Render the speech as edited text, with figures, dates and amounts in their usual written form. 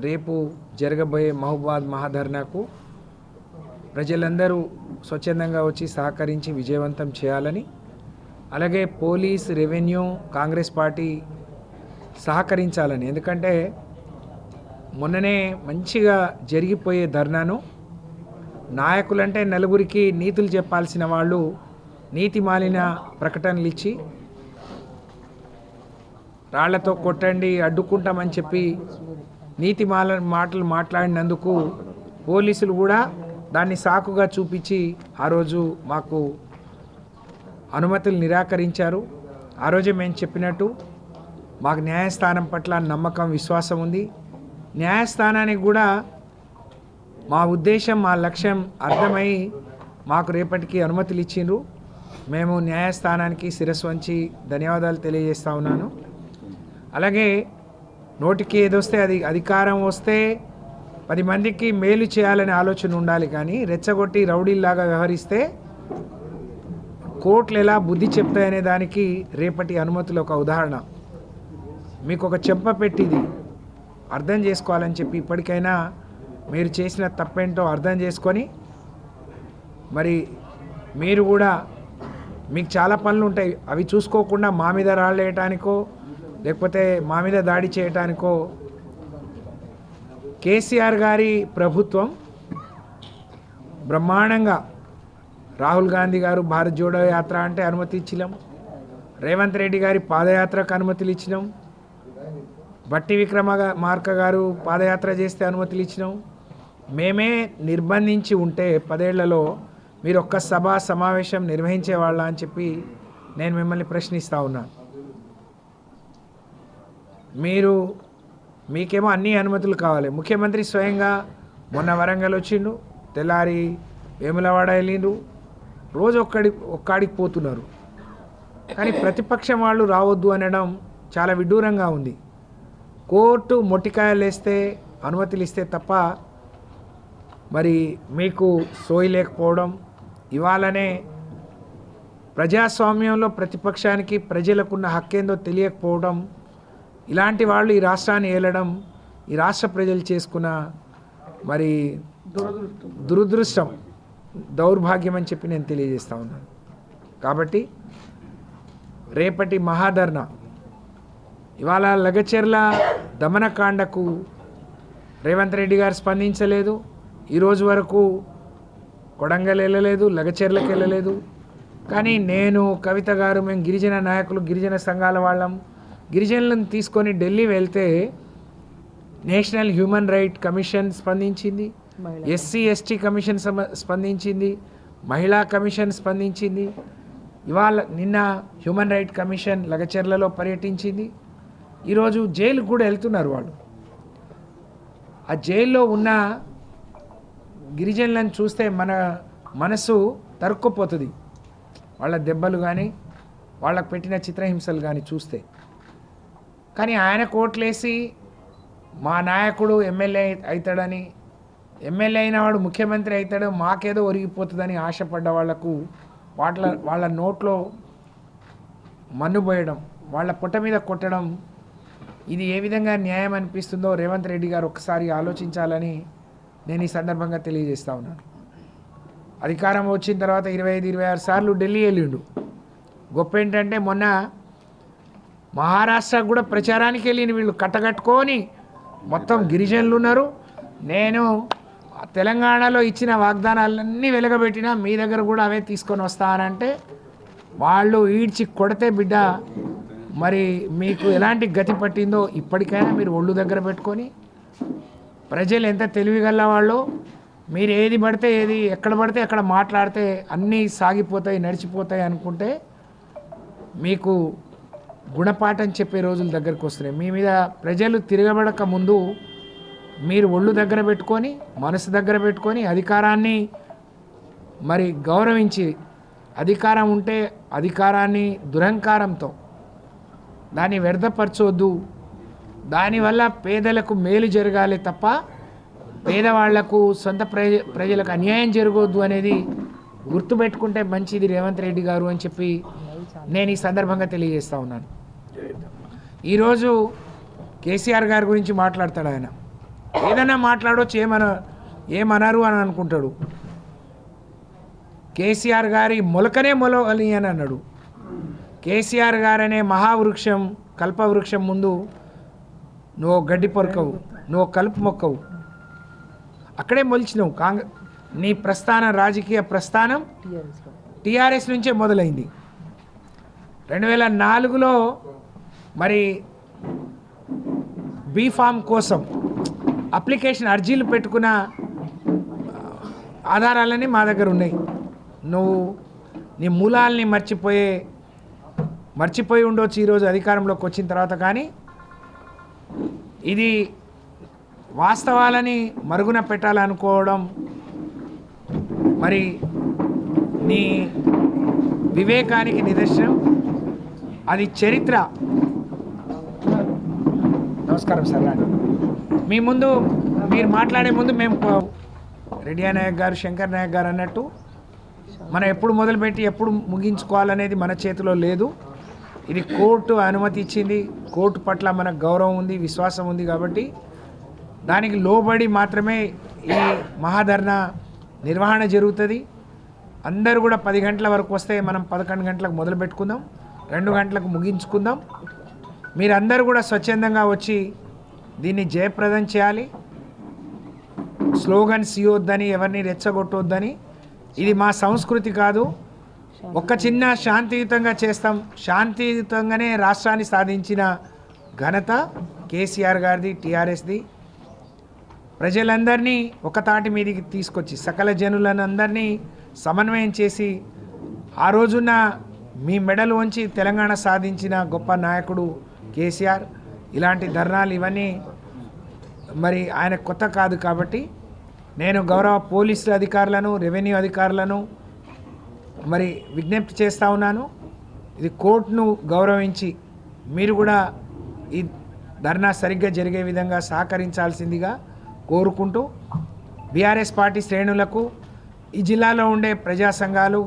రేపు జరగబోయే మహబూబాద్ మహాధర్నాకు ప్రజలందరూ స్వచ్ఛందంగా వచ్చి సహకరించి విజయవంతం చేయాలని, అలాగే పోలీస్, రెవెన్యూ, కాంగ్రెస్ పార్టీ సహకరించాలని. ఎందుకంటే మొన్ననే మంచిగా జరిగిపోయే ధర్నాను నాయకులంటే నలుగురికి నీతులు చెప్పాల్సిన వాళ్ళు నీతి మాలిన ప్రకటనలు ఇచ్చి రాళ్లతో కొట్టండి, అడ్డుకుంటామని చెప్పి నీతి మాటలు మాట్లాడినందుకు పోలీసులు కూడా దాన్ని సాకుగా చూపించి ఆ రోజు మాకు అనుమతులు నిరాకరించారు. ఆ రోజే మేము చెప్పినట్టు మాకు న్యాయస్థానం పట్ల నమ్మకం, విశ్వాసం ఉంది. న్యాయస్థానానికి కూడా మా ఉద్దేశం, మా లక్ష్యం అర్థమై మాకు రేపటికి అనుమతులు ఇచ్చిండ్రు. మేము న్యాయస్థానానికి శిరస్సు వంచి ధన్యవాదాలు తెలియజేస్తూ ఉన్నాను. అలాగే నోటికి ఏదొస్తే అది అధికారం వస్తే 10 మందికి మేలు చేయాలనే ఆలోచన ఉండాలి, కానీ రెచ్చగొట్టి రౌడీల్లాగా వ్యవహరిస్తే కోర్టులు ఎలా బుద్ధి చెప్తాయనే దానికి రేపటి అనుమతులు ఒక ఉదాహరణ. మీకు ఒక చెంప పెట్టిది అర్థం చేసుకోవాలని చెప్పి ఇప్పటికైనా మీరు చేసిన తప్పేంటో అర్థం చేసుకొని, మరి మీరు కూడా మీకు చాలా పనులు ఉంటాయి, అవి చూసుకోకుండా మా మీద రాళ్ళేయటానికో లేకపోతే మా మీద దాడి చేయటానికో. కేసీఆర్ గారి ప్రభుత్వం బ్రహ్మాండంగా, రాహుల్ గాంధీ గారు భారత్ జోడో యాత్ర అంటే అనుమతి ఇచ్చినాం, రేవంత్ రెడ్డి గారి పాదయాత్రకు అనుమతులు ఇచ్చినాం, బట్టి విక్రమార్క గారు పాదయాత్ర చేస్తే అనుమతులు ఇచ్చినాం. మేమే నిర్బంధించి ఉంటే 10 ఏళ్లలో మీరు ఒక్క సభ సమావేశం నిర్వహించేవాళ్ళ అని చెప్పి నేను మిమ్మల్ని ప్రశ్నిస్తూ ఉన్నాను. మీకేమో అన్ని అనుమతులు కావాలి. ముఖ్యమంత్రి స్వయంగా మొన్న వరంగల్ వచ్చిండు, తెల్లారి వేములవాడ వెళ్ళిండు, రోజు ఒక్కడికి పోతున్నారు. కానీ ప్రతిపక్షం వాళ్ళు రావద్దు అనడం చాలా విడ్డూరంగా ఉంది. కోర్టు మొట్టికాయలు వేస్తే అనుమతులు ఇస్తే తప్ప మరి మీకు సోయి లేకపోవడం, ఇవాళనే ప్రజాస్వామ్యంలో ప్రతిపక్షానికి ప్రజలకున్న హక్కేందో తెలియకపోవడం, ఇలాంటి వాళ్ళు ఈ రాష్ట్రాన్ని ఏలడం ఈ రాష్ట్ర ప్రజలు చేసుకున్న మరి దురదృష్టం, దౌర్భాగ్యం అని చెప్పి నేను తెలియజేస్తూ ఉన్నాను. కాబట్టి రేపటి మహాధర్నా, ఇవాళ లగచెర్ల దమనకాండకు రేవంత్ రెడ్డి గారు స్పందించలేదు. ఈరోజు వరకు కొడంగల్ వెళ్ళలేదు, లగచెర్లకు వెళ్ళలేదు. కానీ నేను, కవిత గారు, మేము గిరిజన నాయకులు, గిరిజన సంఘాల వాళ్ళం, గిరిజనులను తీసుకొని ఢిల్లీ వెళ్తే నేషనల్ హ్యూమన్ రైట్ కమిషన్ స్పందించింది, ఎస్సీ ఎస్టీ కమిషన్ స్పందించింది, మహిళా కమిషన్ స్పందించింది. ఇవాళ నిన్న హ్యూమన్ రైట్ కమిషన్ లగచెర్లలో పర్యటించింది. ఈరోజు జైలుకు కూడా వెళ్తున్నారు వాళ్ళు. ఆ జైల్లో ఉన్న గిరిజనులను చూస్తే మన మనసు తరుక్కుపోతుంది. వాళ్ళ దెబ్బలు కానీ వాళ్ళకు పెట్టిన చిత్రహింసలు కానీ చూస్తే. కానీ ఆయన కోట్లేసి మా నాయకుడు ఎమ్మెల్యే అవుతాడని, ఎమ్మెల్యే అయిన వాడు ముఖ్యమంత్రి అవుతాడు, మాకేదో ఒరిగిపోతుందని ఆశపడ్డ వాళ్లకు వాళ్ళ నోట్లో మన్నుపోయడం, వాళ్ళ పుట్ట మీద కొట్టడం, ఇది ఏ విధంగా న్యాయం అనిపిస్తుందో రేవంత్ రెడ్డి గారు ఒక్కసారి ఆలోచించాలని నేను ఈ సందర్భంగా తెలియజేస్తూ ఉన్నాను. అధికారం వచ్చిన తర్వాత 25-26 సార్లు ఢిల్లీ వెళ్ళిండు. గొప్ప ఏంటంటే మొన్న మహారాష్ట్రకు కూడా ప్రచారానికి వెళ్ళిన వీళ్ళు కట్టగట్టుకొని మొత్తం గిరిజనులు ఉన్నారు. నేను తెలంగాణలో ఇచ్చిన వాగ్దానాలన్నీ వెలగబెట్టినా మీ దగ్గర కూడా అవే తీసుకొని వస్తానంటే వాళ్ళు ఈడ్చి కొడితే బిడ్డ మరి మీకు ఎలాంటి గతి పట్టిందో ఇప్పటికైనా మీరు ఒళ్ళు దగ్గర పెట్టుకొని, ప్రజలు ఎంత తెలివిగల వాళ్ళు, మీరు ఏది పడితే ఏది ఎక్కడ పడితే అక్కడ మాట్లాడితే అన్నీ సాగిపోతాయి, నడిచిపోతాయి అనుకుంటే మీకు గుణపాఠం చెప్పే రోజులు దగ్గరికి వస్తున్నాయి. మీ మీద ప్రజలు తిరగబడక ముందు మీరు ఒళ్ళు దగ్గర పెట్టుకొని, మనసు దగ్గర పెట్టుకొని, అధికారాన్ని మరి గౌరవించి, అధికారం ఉంటే అధికారాన్ని దురహంకారంతో దాన్ని వ్యర్థపరచవద్దు. దానివల్ల పేదలకు మేలు జరగాలి తప్ప పేదవాళ్లకు, సొంత ప్రజలకు అన్యాయం జరగవద్దు అనేది గుర్తుపెట్టుకుంటే మంచిది రేవంత్ రెడ్డి గారు అని చెప్పి నేను ఈ సందర్భంగా తెలియజేస్తూ ఉన్నాను. ఈరోజు కేసీఆర్ గారి గురించి మాట్లాడతాడు ఆయన. ఏదైనా మాట్లాడవచ్చు, ఏమనరు అని అనుకుంటాడు. కేసీఆర్ గారి మొలకనే మొలవలి అని అన్నాడు. కేసీఆర్ గారనే మహావృక్షం, కల్పవృక్షం ముందు నువ్వు గడ్డి పొరకవు, నువ్వు కలుపు మొక్కవు, అక్కడే మొలిచినావు. నీ ప్రస్థానం, రాజకీయ ప్రస్థానం టీఆర్ఎస్ నుంచే మొదలైంది. 2004లో మరి బీఫామ్ కోసం అప్లికేషన్ అర్జీలు పెట్టుకున్న ఆధారాలన్నీ మా దగ్గర ఉన్నాయి. నువ్వు నీ మూలాల్ని మర్చిపోయి ఉండొచ్చు ఈరోజు అధికారంలోకి వచ్చిన తర్వాత, కానీ ఇది వాస్తవాలని మరుగున పెట్టాలనుకోవడం మరి నీ వివేకానికి నిదర్శనం. అది చరిత్ర. నమస్కారం సార్. మీ ముందు మీరు మాట్లాడే ముందు మేము రెడ్డి నాయక్ గారు, శంకర్ నాయక్ గారు అన్నట్టు మనం ఎప్పుడు మొదలుపెట్టి ఎప్పుడు ముగించుకోవాలనేది మన చేతిలో లేదు. ఇది కోర్టు అనుమతి ఇచ్చింది. కోర్టు పట్ల మనకు గౌరవం ఉంది, విశ్వాసం ఉంది. కాబట్టి దానికి లోబడి మాత్రమే ఈ మహాధర్నా నిర్వహణ జరుగుతుంది. అందరూ కూడా 10 గంటల వరకు వస్తే మనం 11 గంటలకు మొదలు పెట్టుకుందాం, 2 గంటలకు ముగించుకుందాం. మీరందరూ కూడా స్వచ్ఛందంగా వచ్చి దీన్ని జయప్రదం చేయాలి. స్లోగన్స్ ఇవ్వద్దని, ఎవరిని రెచ్చగొట్టొద్దని. ఇది మా సంస్కృతి కాదు. ఒక్క చిన్న శాంతియుతంగా చేస్తాం. శాంతియుతంగానే రాష్ట్రాన్ని సాధించిన ఘనత కేసీఆర్ గారిది, టీఆర్ఎస్ది. ప్రజలందరినీ ఒక తాటి మీదకి తీసుకొచ్చి సకల జనులను అందరినీ సమన్వయం చేసి ఆ రోజున మీ మెడలు వంచి తెలంగాణ సాధించిన గొప్ప నాయకుడు కేసీఆర్. ఇలాంటి ధర్నాలు ఇవన్నీ మరి ఆయన కొత్త కాదు. కాబట్టి నేను గౌరవ పోలీసు అధికారులను, రెవెన్యూ అధికారులను మరి విజ్ఞప్తి చేస్తూ ఉన్నాను. ఇది కోర్టును గౌరవించి మీరు కూడా ఈ ధర్నా సరిగ్గా జరిగే విధంగా సహకరించాల్సిందిగా కోరుకుంటూ బీఆర్ఎస్ పార్టీ శ్రేణులకు, ఈ జిల్లాలో ఉండే ప్రజా సంఘాలు,